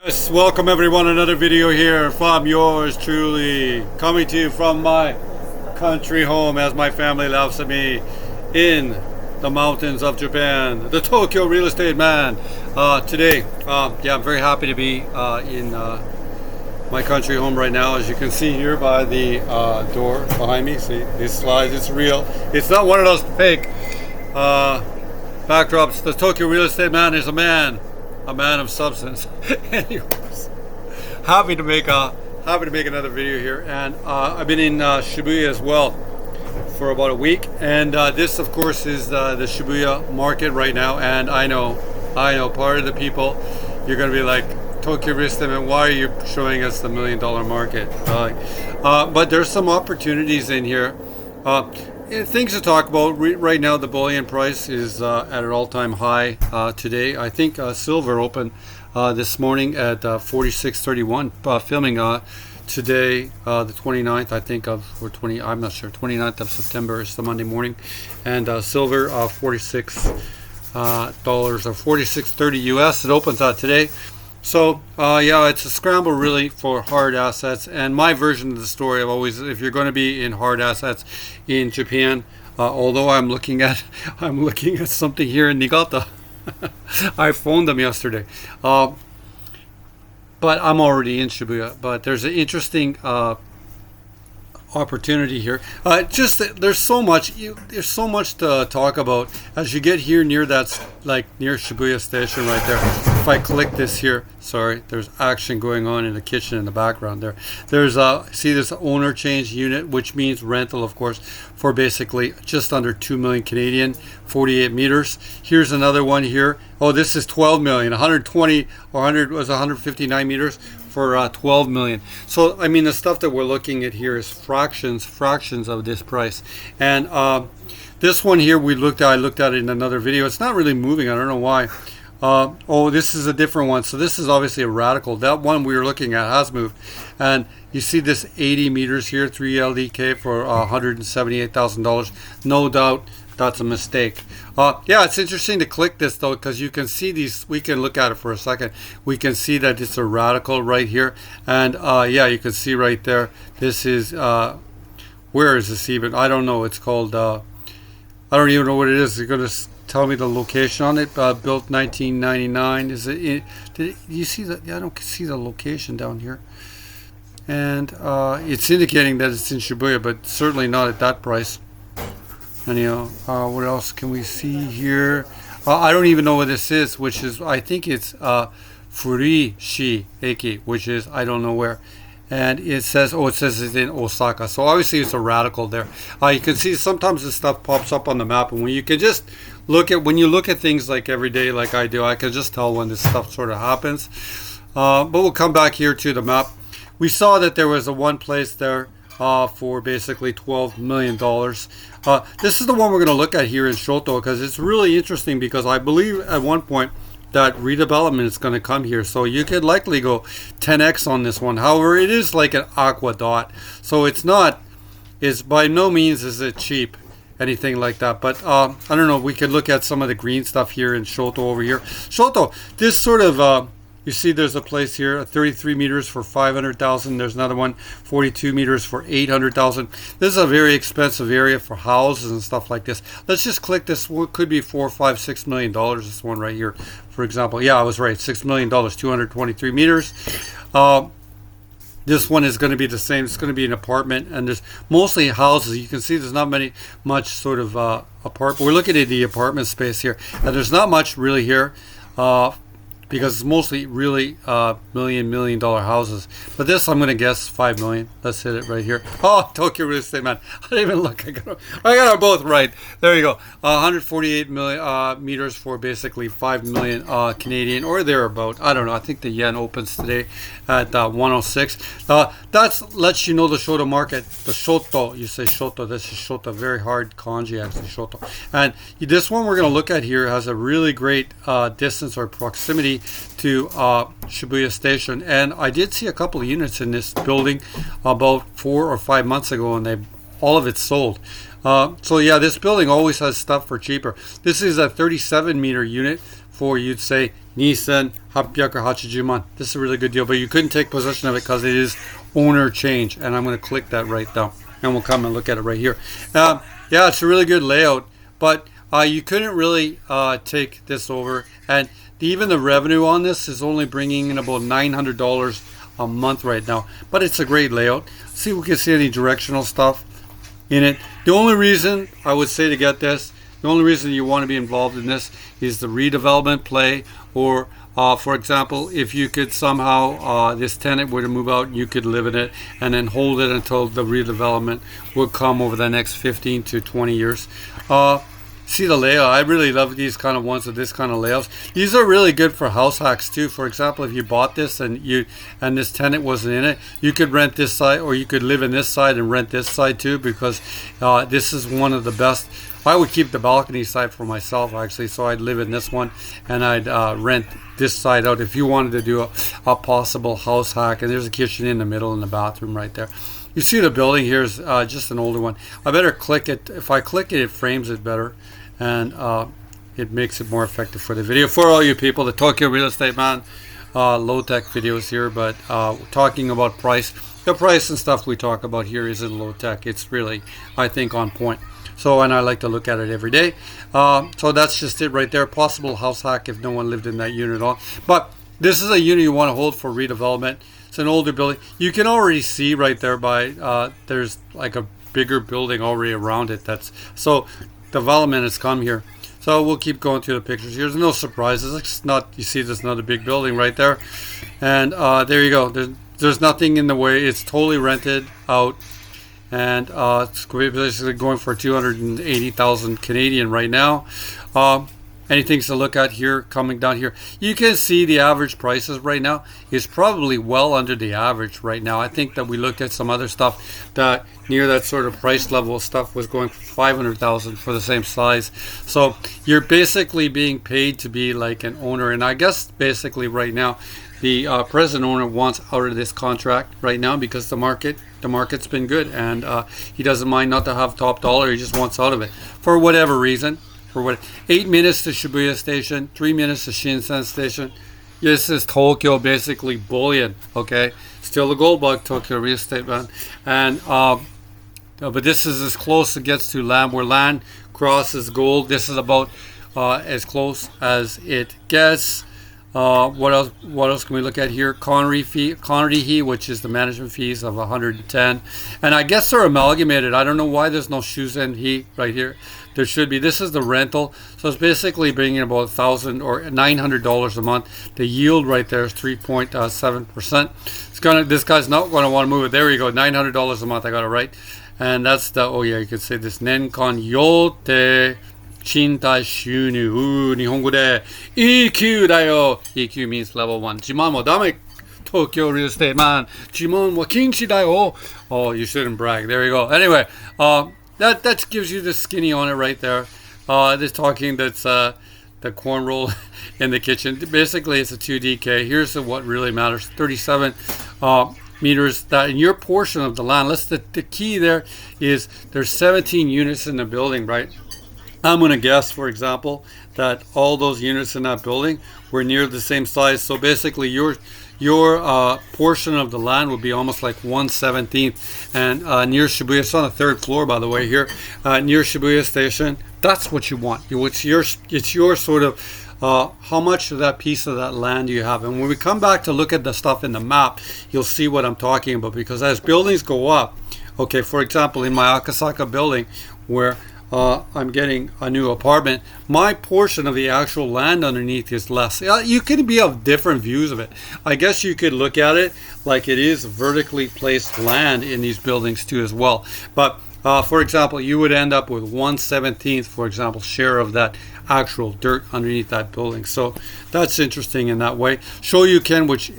Yes, welcome everyone. Another video here from yours truly, coming to you from my country home, as my family laughs at me, in the mountains of Japan, the Tokyo real estate man. Today, I'm very happy to be in my country home right now. As you can see here by the door behind me, see these slides. It's real. It's not one of those fake backdrops. The Tokyo real estate man is a man of substance. Anyways, happy to make another video here, and I've been in Shibuya as well for about a week, and this of course is the Shibuya market right now. And I know part of the people, you're gonna be like, Tokyo real estate man, why are you showing us the $1 million market? But there's some opportunities in here. Things to talk about right now. The bullion price is at an all-time high today. I think silver opened this morning at 46.31. Filming today, the 29th, I think of, or 20. I'm not sure. 29th of September is the Monday morning, and silver $46 or 46.30 US. It opens today. So it's a scramble really for hard assets, and my version of the story, I've always, if you're going to be in hard assets in Japan, although I'm looking at something here in Niigata. I phoned them yesterday, but I'm already in Shibuya. But there's an interesting opportunity here. There's so much to talk about as you get here near near Shibuya station right there. If I click this here, sorry, there's action going on in the kitchen in the background there. There's see this owner change unit, which means rental, of course, for basically just under 2 million Canadian, 48 meters. Here's another one here. Oh, this is 12 million, 120 or 159 meters for 12 million. So I mean, the stuff that we're looking at here is fractions of this price. And this one here I looked at it in another video. It's not really moving. I don't know why. This is a different one. So this is obviously a radical. That one we were looking at has moved. And you see this 80 meters here, 3 LDK for $178,000. No doubt that's a mistake. It's interesting to click this though, because you can see these. We can look at it for a second. We can see that it's a radical right here. And you can see right there. This is, where is this even? I don't know. It's called, I don't even know what it is. You're going to tell me the location on it. Built 1999. Is it? Did you see that? I don't see the location down here, and it's indicating that it's in Shibuya, but certainly not at that price. Anyhow, what else can we see here? I don't even know what this is. Which is, I think it's Furishi Eki, which is I don't know where. And it says it's in Osaka. So obviously it's a radical there. You can see sometimes this stuff pops up on the map, and when you can just when you look at things like every day, like I do, I can just tell when this stuff sort of happens. But we'll come back here to the map. We saw that there was a one place there for basically $12 million. This is the one we're going to look at here in Shoto, because it's really interesting, because I believe at one point that redevelopment is going to come here, so you could likely go 10x on this one. However, it is like an aqua dot, so it's by no means is it cheap, anything like that. But I don't know, we could look at some of the green stuff here in Shoto over here. Shoto, this sort of you see there's a place here, 33 meters for 500,000. There's another one, 42 meters for 800,000. This is a very expensive area for houses and stuff like this. Let's just click this. What could be $4, $5, $6 million. This one right here, for example. Yeah, I was right. $6 million, 223 meters. This one is going to be the same. It's going to be an apartment, and there's mostly houses. You can see there's not much sort of apartment. We're looking at the apartment space here, and there's not much really here. Because it's mostly really million dollar houses. But this, I'm going to guess 5 million. Let's hit it right here. Oh, Tokyo real estate man. I didn't even look. I got them both right. There you go. 148 million meters for basically 5 million Canadian, or thereabout. I don't know. I think the yen opens today at 106. That lets you know the Shoto market. The Shoto, you say Shoto. This is Shoto. Very hard kanji actually, Shoto. And this one we're going to look at here has a really great distance or proximity to Shibuya Station, and I did see a couple of units in this building about 4 or 5 months ago, and all of it's sold. So yeah, this building always has stuff for cheaper. This is a 37 meter unit for, you'd say, 2880万. This is a really good deal, but you couldn't take possession of it because it is owner change. And I'm going to click that right now, and we'll come and look at it right here. Yeah, it's a really good layout, but you couldn't really take this over. And even the revenue on this is only bringing in about $900 a month right now. But it's a great layout. See if we can see any directional stuff in it. The only reason I would say to get this, the only reason you want to be involved in this is the redevelopment play, or for example, if you could somehow, this tenant were to move out, you could live in it and then hold it until the redevelopment would come over the next 15 to 20 years. See the layout. I really love these kind of ones with this kind of layouts. These are really good for house hacks too. For example, if you bought this and this tenant wasn't in it, you could rent this side, or you could live in this side and rent this side too, because this is one of the best. I would keep the balcony side for myself actually, so I'd live in this one and I'd rent this side out if you wanted to do a possible house hack. And there's a kitchen in the middle and the bathroom right there. You see the building here is just an older one. I better click it. If I click it, it frames it better, and it makes it more effective for the video. For all you people, the Tokyo Real Estate Man, low-tech videos here, but talking about price. The price and stuff we talk about here isn't low-tech. It's really, I think, on point. So, and I like to look at it every day. So that's just it right there. Possible house hack if no one lived in that unit at all. But this is a unit you want to hold for redevelopment. It's an older building. You can already see right there by there's like a bigger building already around it. That's so development has come here. So we'll keep going through the pictures. Here's no surprises. It's not, you see there's another big building right there, and there you go. There's nothing in the way. It's totally rented out, and it's basically going for 280,000 Canadian right now. Anything to look at here, coming down here, you can see the average prices right now is probably well under the average right now. I think that we looked at some other stuff that near that sort of price level stuff was going for 500,000 for the same size. So you're basically being paid to be like an owner, and I guess basically right now the present owner wants out of this contract right now because the market's been good, and he doesn't mind not to have top dollar. He just wants out of it for whatever reason. For what, 8 minutes to Shibuya Station, 3 minutes to Shinsen Station. This is Tokyo, basically bullion. Okay, still the gold bug, Tokyo Real Estate Man, and but this is as close as it gets to land. Where land crosses gold, this is about as close as it gets. What else can we look at here? Connery fee, which is the management fees of 110, and I guess they're amalgamated. I don't know why there's no Shuzen he right here. There should be. This is the rental, so it's basically bringing about $1,000 or $900 a month. The yield right there is 3.7%. It's gonna. This guy's not going to want to move it. There you go, $900 a month. I got it right, and that's the. Oh yeah, you could say this. Nenkon yote chintai shunu. 日本語で EQ だよ. EQ means level 1. 自慢もダメ. Tokyo Real Estate Man. 自慢は禁止だよ. Oh, you shouldn't brag. There you go. Anyway, that gives you the skinny on it right there. This talking that's the corn roll in the kitchen. Basically, it's a 2DK. Here's what really matters: 37 meters. That in your portion of the land. The key there is there's 17 units in the building, right? I'm going to guess, for example, that all those units in that building were near the same size. So basically, your portion of the land would be almost like 1/17. And near Shibuya, it's on the 3rd floor, by the way, here near Shibuya Station. That's what you want. It's your sort of how much of that piece of that land do you have. And when we come back to look at the stuff in the map, you'll see what I'm talking about. Because as buildings go up, okay, for example, in my Akasaka building, where I'm getting a new apartment, my portion of the actual land underneath is less. You could be of different views of it. I guess you could look at it like it is vertically placed land in these buildings too as well. But for example, you would end up with 1/17, for example, share of that actual dirt underneath that building. So that's interesting in that way. Shoryuken, which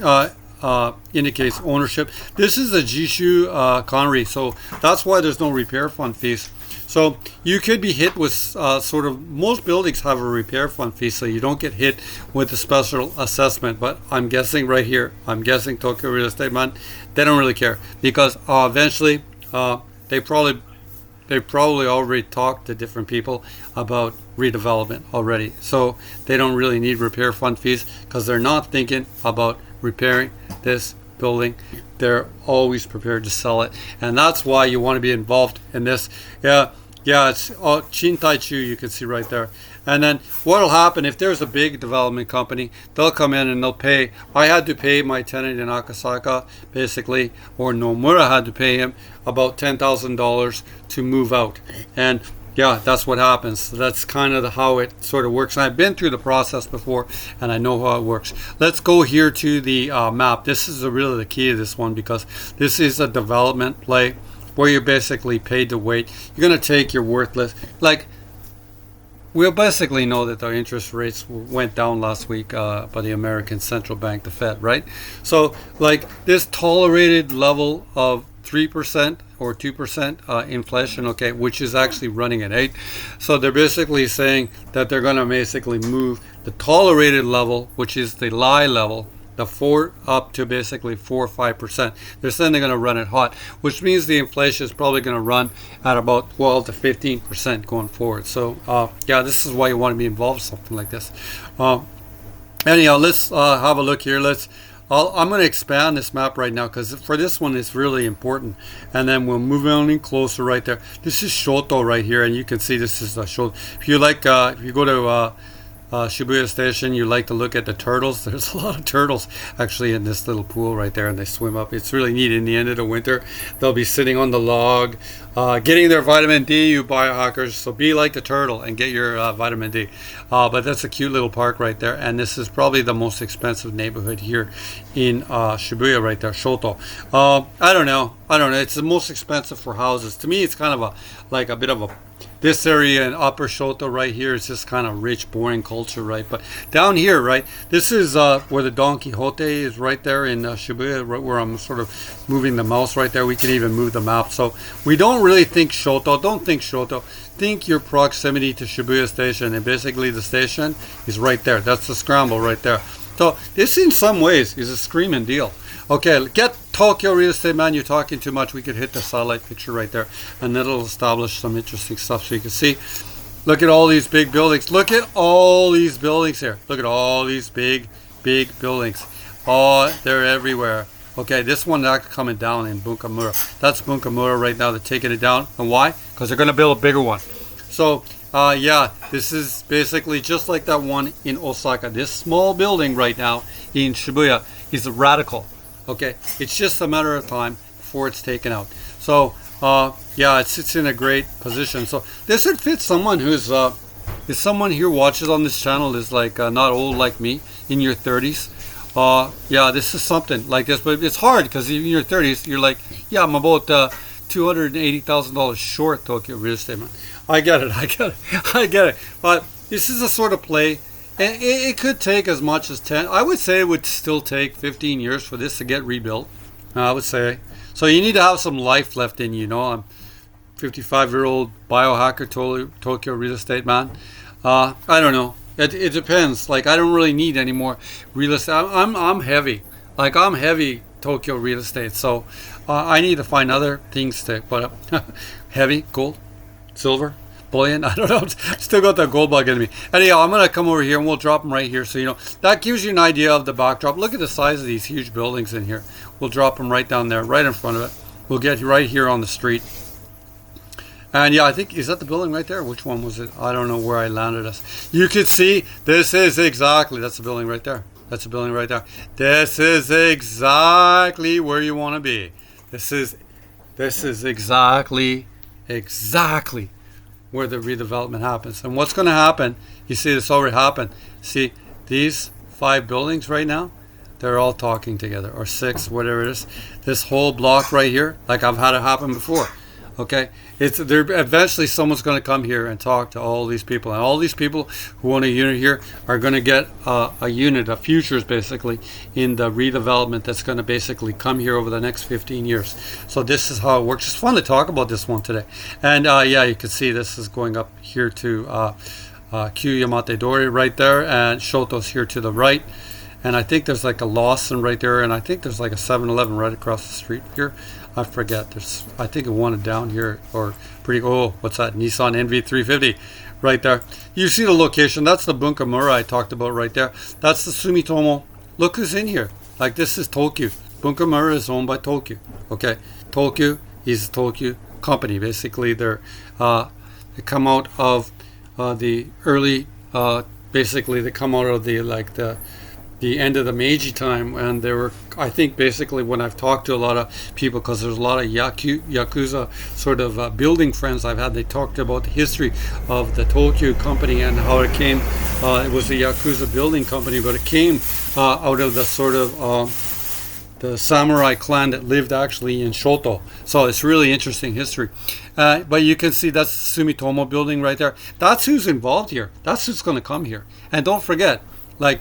indicates ownership. This is a Jishu Conry, so that's why there's no repair fund fees. So you could be hit with sort of, most buildings have a repair fund fee, so you don't get hit with a special assessment. But I'm guessing right here, I'm guessing Tokyo Real Estate Man, they don't really care, because eventually they probably they probably already talked to different people about redevelopment already. So they don't really need repair fund fees because they're not thinking about repairing this building. They're always prepared to sell it, and that's why you want to be involved in this. Yeah, it's Chintai Chu, you can see right there. And then what'll happen if there's a big development company, they'll come in and they'll pay. I had to pay my tenant in Akasaka, basically, or Nomura had to pay him about $10,000 to move out. And yeah, that's what happens. So that's kind of how it sort of works. And I've been through the process before, and I know how it works. Let's go here to the map. This is really the key to this one, because this is a development play where you're basically paid to wait. You're going to take your worthless, like, we'll basically know that the interest rates went down last week by the American Central Bank, the Fed, right? So, like, this tolerated level of 3% or 2% inflation, okay, which is actually running at 8. So they're basically saying that they're going to basically move the tolerated level, which is the lie level, the 4 up to basically 4 or 5%. They're saying they're going to run it hot, which means the inflation is probably going to run at about 12 to 15% going forward. So yeah, this is why you want to be involved in something like this. Anyhow, let's have a look here. I'm going to expand this map right now, because for this one it's really important, and then we'll move on in closer right there. This is Shoto right here, and you can see this is Shoto. If you like, if you go to Shibuya Station, you like to look at the turtles. There's a lot of turtles actually in this little pool right there, and they swim up. It's really neat. In the end of the winter, they'll be sitting on the log, getting their vitamin D, you biohackers. So be like the turtle and get your vitamin D. But that's a cute little park right there, and this is probably the most expensive neighborhood here in Shibuya right there, Shoto. I don't know. It's the most expensive for houses. To me, it's kind of like a bit of a, this area in Upper Shoto right here is just kind of rich, boring culture, right? But down here, right, this is where the Don Quixote is right there in Shibuya, right where I'm sort of moving the mouse right there. We can even move the map. So we don't really think Shoto. Don't think Shoto. Think your proximity to Shibuya Station, and basically the station is right there. That's the scramble right there. So this in some ways is a screaming deal. Okay, get Tokyo Real Estate Man, you're talking too much. We could hit the satellite picture right there, and that'll establish some interesting stuff so you can see. Look at all these big buildings. Look at all these buildings here. Look at all these big buildings. Oh, they're everywhere. Okay, this one is coming down in Bunkamura. That's Bunkamura right now. They're taking it down. And why? Because they're going to build a bigger one. So, yeah, this is basically just like that one in Osaka. This small building right now in Shibuya is radical. Okay, it's just a matter of time before it's taken out. So, yeah, it sits in a great position. So this would fit someone who's, if someone here watches on this channel is like not old like me, in your 30s. Yeah, this is something like this, but it's hard because in your 30s, you're like, yeah, I'm about $280,000 short Tokyo Real Estate Man. I get it. But this is a sort of play. And it could take as much as 10. I would say it would still take 15 years for this to get rebuilt. I would say. So you need to have some life left in you. I'm 55-year-old biohacker, Tokyo Real Estate Man. I don't know. It depends. Like, I don't really need any more real estate. I'm heavy. Like, I'm heavy Tokyo Real Estate. So I need to find other things to put up. Heavy, gold, silver, bullion. I don't know. Still got that gold bug in me. Anyhow, I'm going to come over here and we'll drop them right here. So, that gives you an idea of the backdrop. Look at the size of these huge buildings in here. We'll drop them right down there, right in front of it. We'll get right here on the street. And yeah, I think, is that the building right there? Which one was it? I don't know where I landed us. You can see, this is exactly, that's the building right there. That's the building right there. This is exactly where you want to be. This is exactly where the redevelopment happens. And what's going to happen, you see this already happened. See, these 5 buildings right now, they're all talking together, or 6, whatever it is. This whole block right here, like I've had it happen before. Okay, eventually someone's going to come here and talk to all these people, and all these people who own a unit here are going to get a unit, a futures basically, in the redevelopment that's going to basically come here over the next 15 years. So this is how it works. It's fun to talk about this one today. And yeah, you can see this is going up here to Q Yamate Dori right there, and Shoto's here to the right. And I think there's like a Lawson right there, and I think there's like a 7-Eleven right across the street here. I forget. There's, I think, one down here, or pretty. Oh, what's that? Nissan NV350, right there. You see the location. That's the Bunkamura I talked about right there. That's the Sumitomo. Look who's in here. Like, this is Tokyo. Bunkamura is owned by Tokyo. Okay, Tokyo is a Tokyo company. Basically, they come out of the early. Basically, they come out of the end of the Meiji time, and they were, I think, basically when I've talked to a lot of people, because there's a lot of Yakuza sort of building friends I've had, they talked about the history of the Tokyo company and how it came. It was a Yakuza building company, but it came out of the sort of the samurai clan that lived actually in Shoto. So it's really interesting history. But you can see that's Sumitomo building right there. That's who's involved here. That's who's going to come here. And don't forget, like,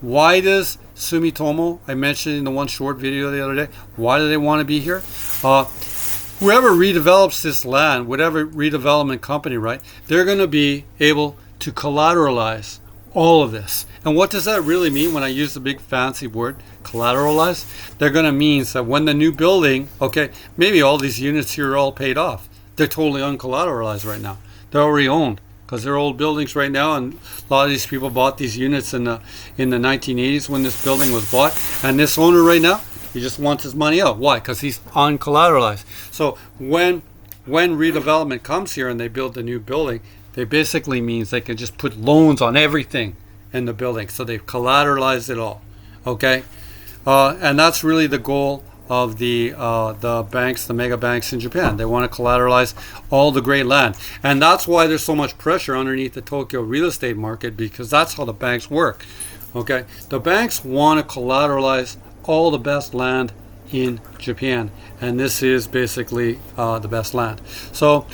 why does Sumitomo, I mentioned in the one short video the other day, why do they want to be here? Whoever redevelops this land, whatever redevelopment company, right, they're going to be able to collateralize all of this. And what does that really mean when I use the big fancy word, collateralize? They're going to mean that when the new building, okay, maybe all these units here are all paid off. They're totally uncollateralized right now. They're already owned, because they're old buildings right now, and a lot of these people bought these units in the 1980s when this building was bought. And this owner right now, he just wants his money out. Why? Because he's uncollateralized. So when redevelopment comes here and they build a new building, they basically means they can just put loans on everything in the building. So they've collateralized it all. Okay, and that's really the goal of the banks, the mega banks in Japan. They want to collateralize all the great land, and that's why there's so much pressure underneath the Tokyo real estate market, because that's how the banks work. Okay, the banks want to collateralize all the best land in Japan, and this is basically the best land. So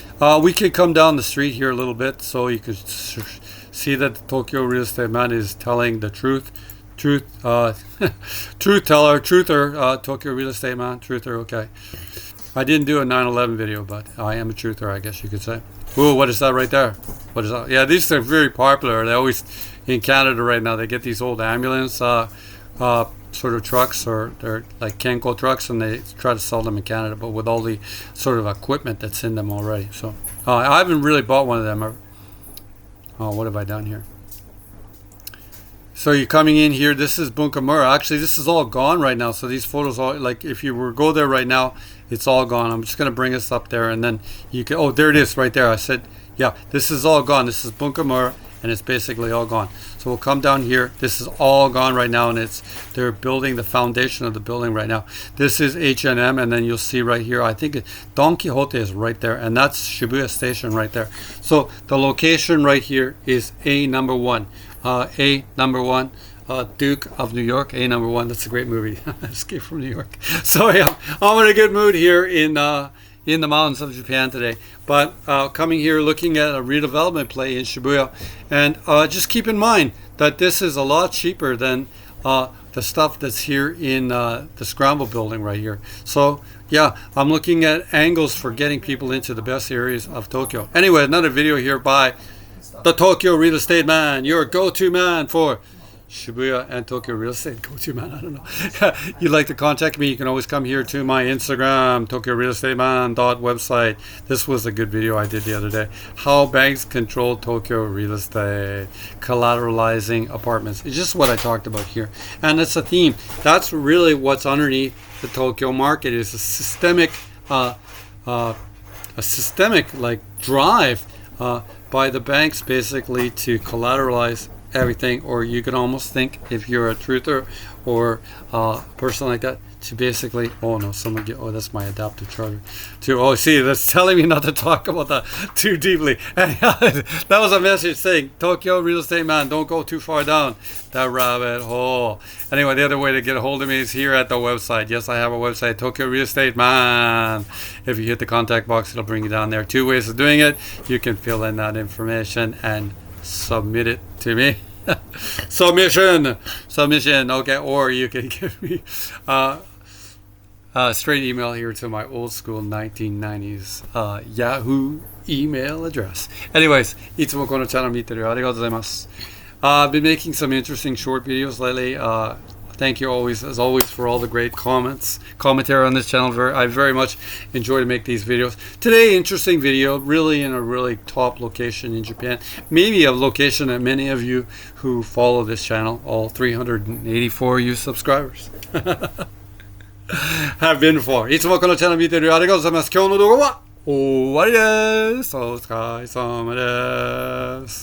we could come down the street here a little bit, so you could see that the Tokyo real estate man is telling the truth. Truth teller, truther, Tokyo real estate man, truther. Okay, I didn't do a 9/11 video, but I am a truther, I guess you could say. Ooh, what is that right there? What is that? Yeah, these are very popular. They always, in Canada right now, they get these old ambulance sort of trucks, or they're like Kenko trucks, and they try to sell them in Canada, but with all the sort of equipment that's in them already. So I haven't really bought one of them. What have I done here? So you're coming in here. This is Bunkamura. Actually, this is all gone right now. So these photos, all, like, if you were to go there right now, it's all gone. I'm just going to bring us up there, and then you can. Oh, there it is, right there. I said, yeah, this is all gone. This is Bunkamura, and it's basically all gone. So we'll come down here. This is all gone right now, and they're building the foundation of the building right now. This is H&M, and then you'll see right here, I think Don Quixote is right there, and that's Shibuya Station right there. So the location right here is A number 1. A number 1, Duke of New York. A number 1. That's a great movie. Escape from New York. So yeah, I'm in a good mood here in the mountains of Japan today. But coming here, looking at a redevelopment play in Shibuya, and just keep in mind that this is a lot cheaper than the stuff that's here in the Scramble building right here. So yeah, I'm looking at angles for getting people into the best areas of Tokyo. Anyway, another video here by the Tokyo Real Estate Man, your go-to man for Shibuya and Tokyo Real Estate. Go-to man, I don't know. You'd like to contact me, you can always come here to my Instagram, Tokyo Real Estate Man website. This was a good video I did the other day. How banks control Tokyo real estate, collateralizing apartments. It's just what I talked about here, and it's a theme. That's really what's underneath the Tokyo market, is a systemic like drive by the banks basically to collateralize everything. Or you can almost think, if you're a truther or a person like that, to basically, oh no, someone get, oh, that's my adaptive charger. Oh, see, that's telling me not to talk about that too deeply. That was a message saying, Tokyo Real Estate Man, don't go too far down that rabbit hole. Anyway, the other way to get a hold of me is here at the website. Yes, I have a website, Tokyo Real Estate Man. If you hit the contact box, it'll bring you down there. 2 ways of doing it. You can fill in that information and submit it to me. Submission, okay. Or you can give me straight email here to my old school 1990s Yahoo email address. Anyways, いつもこのチャンネル見てるよ。ありがとうございます。I've been making some interesting short videos lately. Thank you as always, for all the great commentary on this channel. I very much enjoy to make these videos. Today, interesting video, really in a really top location in Japan. Maybe a location that many of you who follow this channel, all 384 you subscribers, have been for. いつもこのチャンネル見てるありがとうございます。今日の動画は終わりです。お疲れ様です。